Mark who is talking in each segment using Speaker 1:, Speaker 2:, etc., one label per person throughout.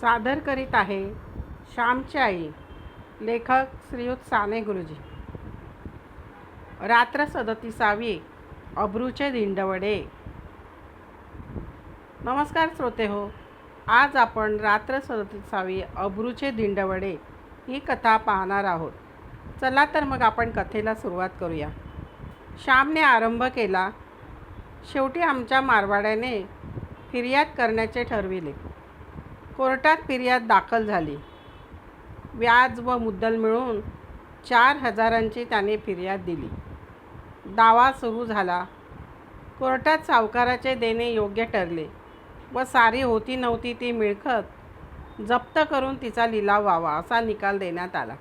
Speaker 1: सादर करीत आहे श्यामची आई, लेखक श्रीयुत साने गुरुजी. रात्र 37वी, अब्रूचे धिंडवडे. नमस्कार श्रोते हो. आज आपण रात्र 37वी अब्रूचे धिंडवडे ही कथा पाहणार आहोत. चला तर मग आपण कथेला सुरुवात करूया. श्यामने आरंभ केला. शेवटी आमच्या मारवाड्याने फिर्याद करण्याचे ठरविले. कोर्टात फिर्याद दाखल झाली. व्याज व मुद्दल मिळून 4,000ची त्याने फिर्याद दिली. दावा सुरू झाला. कोर्टात सावकाराचे देणे योग्य ठरले व सारी होती नव्हती ती मिळकत जप्त करून तिचा लिलाव व्हावा असा निकाल देण्यात आला.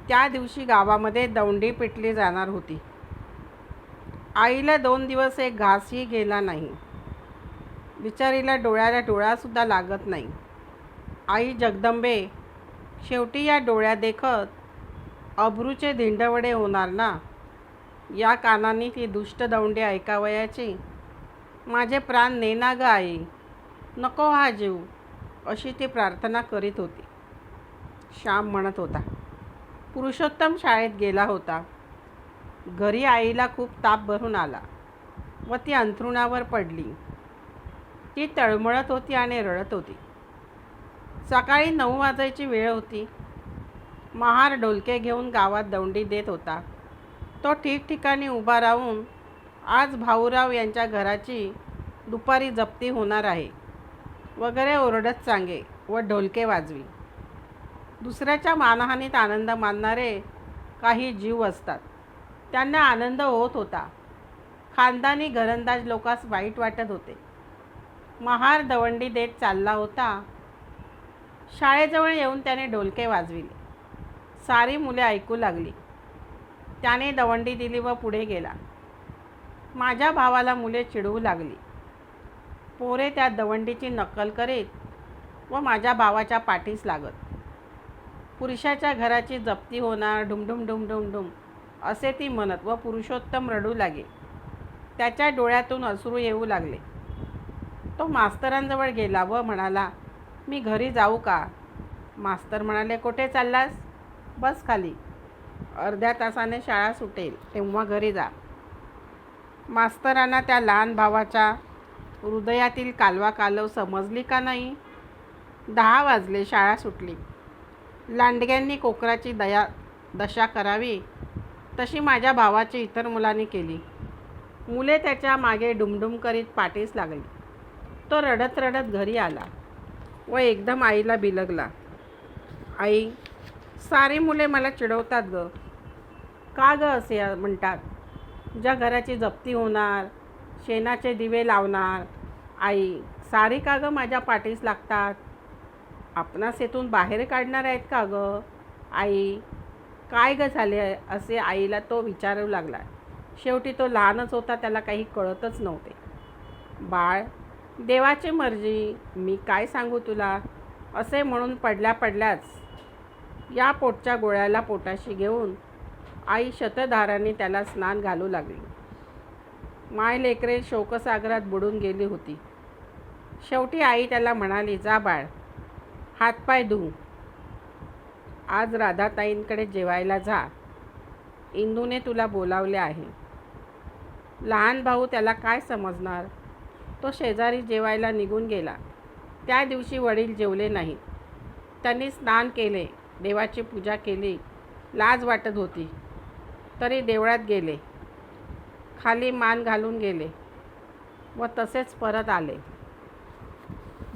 Speaker 1: त्या दिवशी गावामध्ये दौंडी पिटली जाणार होती. आईला 2 दिवस एक घासही गेला नाही. बिचारीला डोळ्याला डोळासुद्धा लागत नाही. आई जगदंबे, शेवटी या डोळ्या देखत अब्रूचे धिंडवडे होणार ना. या कानांनी ती दुष्ट दौंडी ऐकावयाची. माझे प्राण नेना ग आई, नको हा जीव, अशी ती प्रार्थना करीत होती. श्याम म्हणत होता. पुरुषोत्तम शाळेत गेला होता. घरी आईला खूप ताप भरून आला व ती अंथरुणावर पडली. ती तळमळत होती आणि रडत होती. सकाळी 9 वाजायची वेळ होती. महार ढोलके घेऊन गावात दौंडी देत होता. तो ठिकठिकाणी उभा राहून आज भाऊराव यांच्या घराची दुपारी जप्ती होणार आहे वगैरे ओरडत सांगे व ढोलके वाजवी. दुसऱ्याच्या मानहानीत आनंद मानणारे काही जीव असतात. त्यांना आनंद होत होता. खानदानी घरंदाज लोकांस वाईट वाटत होते. महार दवंडी देत चालला होता. शाळेजवळ येऊन त्याने ढोलके वाजविले. सारी मुले ऐकू लागली. त्याने दवंडी दिली व पुढे गेला. माझ्या भावाला मुले चिडवू लागली. पोरे त्या दवंडीची नक्कल करीत व माझ्या भावाच्या पाठीस लागत. पुरुषाच्या घराची जप्ती होणार, डुमडुम डुमडुम डुम असे ती म्हणत व पुरुषोत्तम रडू लागे. त्याच्या डोळ्यातून अश्रू येऊ लागले. तो मास्तरांजवळ गेला व म्हणाला, मी घरी जाऊ का? मास्तर म्हणाले, कुठे चाललास? बस खाली, अर्ध्या तासाने शाळा सुटेल तेव्हा घरी जा. मास्तरांना त्या लहान भावाच्या हृदयातील कालवा कालव समजली का नाही? 10 वाजले. शाळा सुटली. लांडग्यांनी कोकराची दशा करावी तशी माझ्या भावाची इतर मुलांनी केली. मुले त्याच्या मागे डुमडुम करीत पाठीस लागली. तो रडत रडत घरी आला व एकदम आईला बिलगला. आई, सारी मुले मला चिडवतात ग. का ग असे म्हणतात? ज्या घराची जप्ती होणार, शेणाचे दिवे लावणार, आई सारी का ग माझ्या पाठीस लागतात? आपणास येथून बाहेर काढणार आहेत का ग? आई काय ग झाले असे आईला तो विचारू लागला. शेवटी तो लहानच होता, त्याला काही कळतच नव्हते. बाळ, देवाची मर्जी, मी काय सांगू तुला, असे म्हणून पडल्याच या पोटच्या गोळ्याला पोटाशी घेऊन आई शतधाराने त्याला स्नान घालू लागली. माय लेकरे शोकसागरात बुडून गेली होती. शेवटी आई त्याला म्हणाली, जा बाळ, हातपाय धुऊ. आज राधाताईंकडे जेवायला जा. इंदूने तुला बोलावले आहे. लहान भाऊ त्याला काय समजणार? तो शेजारी जेवायला निघून गेला. त्या दिवशी वडील जेवले नाहीत. त्यांनी स्नान केले, देवाची पूजा केली. लाज वाटत होती तरी देवळात गेले. खाली मान घालून गेले व तसेच परत आले.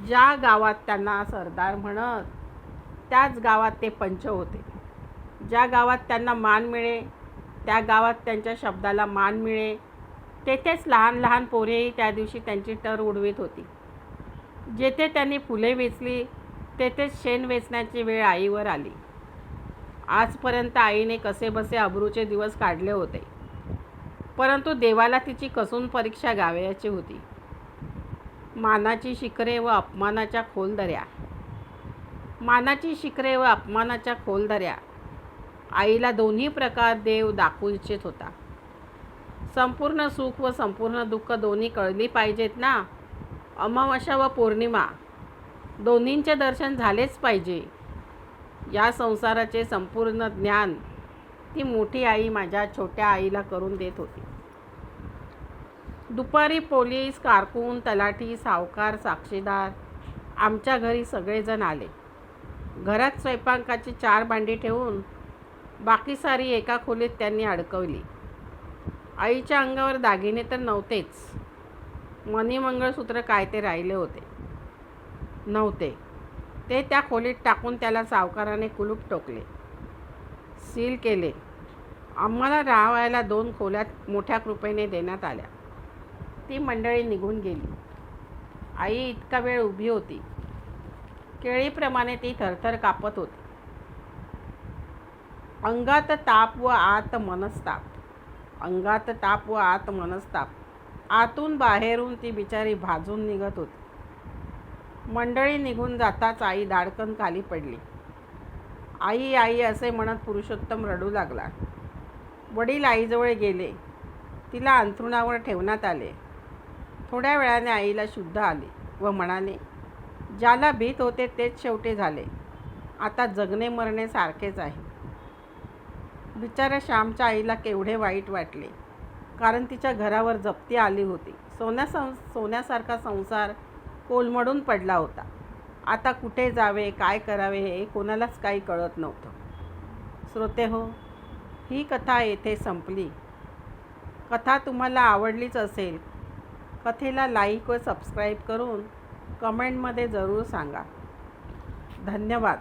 Speaker 1: ज्या गावात त्यांना सरदार म्हणत त्याच गावात ते पंच होते. ज्या गावात त्यांना मान मिळे त्या गावात त्यांच्या शब्दाला मान मिळे. तेथेच लहान लहान पोरेही त्या दिवशी त्यांची टर उडवीत होती. जेथे त्यांनी फुले वेचली तेथेच शेण वेचण्याची वेळ आईवर आली. आजपर्यंत आईने कसेबसे अब्रूचे दिवस काढले होते, परंतु देवाला तिची कसून परीक्षा घ्यावयाची होती. मानाची शिखरे व अपमानाच्या खोल दऱ्या. मानाची शिखरे व अपमानाच्या खोल दऱ्या. आईला दोन्ही प्रकार देव दाखवू इच्छित होता. संपूर्ण सुख व संपूर्ण दुःख दोन्ही कळली पाहिजेत ना. अमावस्या व पौर्णिमा दोन्हींचे दर्शन झालेच पाहिजे या संसाराचे संपूर्ण ज्ञान ती मोठी आई माझ्या छोट्या आईला करून देत होती. दुपारी पोलीस, कारकून, तलाठी, सावकार, साक्षीदार आमच्या घरी सगळेजण आले. घरात स्वयंपाकाची 4 भांडी ठेवून बाकी सारी एका खोलीत त्यांनी अडकवली. आईच्या अंगावर दागिने तर नव्हतेच. मणी मंगळसूत्र काय ते राहिले नव्हते. ते त्या खोलीत टाकून त्याला सावकाराने कुलूप टोकले, सील केले. आम्हाला राहायला 2 खोल्यात मोठ्या कृपेने देण्यात आल्या. ती मंडळी निघून गेली. आई इतका वेळ उभी होती. केळीप्रमाणे ती थरथर कापत होती. अंगात ताप व आत मनस्ताप. आतून बाहेरून ती बिचारी भाजून निघत होती. मंडळी निघून जाताच आई दाडकन खाली पडली. आई आई असे म्हणत पुरुषोत्तम रडू लागला. वडील आईजवळ गेले. तिला अंथरुणावर ठेवण्यात आले. थोड्या वेळाने आईला शुद्ध आले व म्हणाले, ज्याला भीत होते तेच शेवटी झाले. आता जगणे मरणे सारखेच आहे. बिचाऱ्या श्यामच्या आईला केवढे वाईट वाटले, कारण तिच्या घरावर जप्ती आली होती. सोन्यासारखा संसार कोलमडून पडला होता. आता कुठे जावे, काय करावे हे कोणालाच काही कळत नव्हतं. श्रोतेहो, ही कथा येथे संपली. कथा तुम्हाला आवडलीच असेल. कथेला लाईक व सबस्क्राईब करून कमेंटमध्ये जरूर सांगा. धन्यवाद.